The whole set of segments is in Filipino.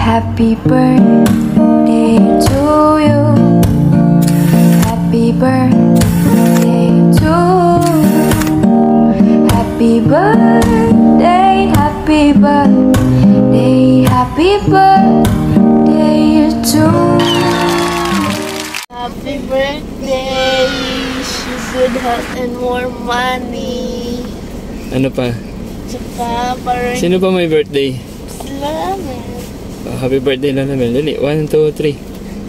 Happy birthday to you. Happy birthday to you. Happy birthday, happy birthday, happy birthday to you. Happy birthday! Wish you good health and more money. Ano pa? Tsaka parang Sino pa may birthday? salamat. Oh, happy birthday, Lola Mel. Dali, 1, 2, 3.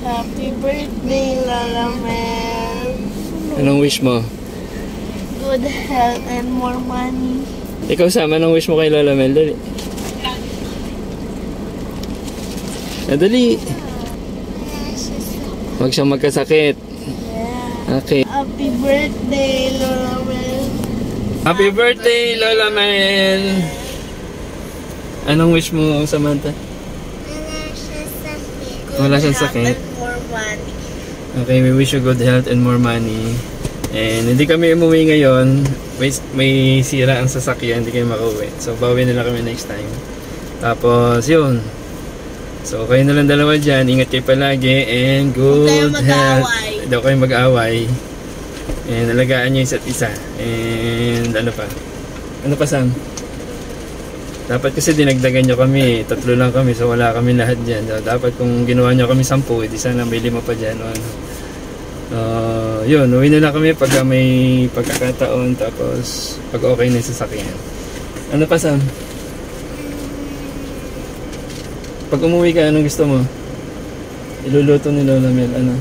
Happy birthday, Lola Mel. Anong wish mo? Good health and more money. Ikaw, Sam, anong wish mo kay Lola Mel? Dali. Dali. Huwag siyang magkasakit. Yeah. Okay. Happy birthday, Lola Mel. Happy birthday, Lola Mel! Anong wish mo, Samantha? Wala siyang sakit. And more money. Okay, we wish you good health and more money. And hindi kami umuwi ngayon. May sira ang sasakyan, hindi kayo makauwi. So, bawi na lang kami next time. Tapos, yun. So, kayo na lang dalawa dyan. Ingat kayo palagi. And good health. Hindi kayo mag-away. And alagaan nyo isa't isa. And ano pa? Ano pa, Sam? Dapat kasi dinagdagan nyo kami. 3 lang kami. So, wala kami lahat dyan. So, dapat kung ginawa nyo kami 10, edi sana may 5 pa dyan. O, ano. Yun, uwi na lang kami pag may pagkakataon. Tapos, pag okay na yung sasakyan. Ano pa, Sam? Pag umuwi ka, anong gusto mo? Iluluto ni Lola Mel, ano?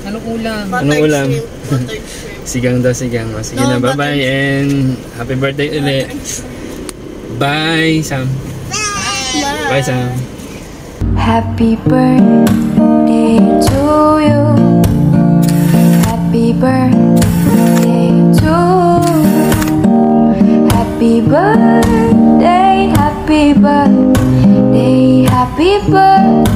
Anong ulam? Anong ulam? Buttered shrimp. Sigang daw, sigang. O, sige na, No, bye-bye and happy birthday ulit. Bye, Sam. Bye, Sam. Happy birthday to you. Happy birthday to you. Happy birthday, happy birthday, happy birthday.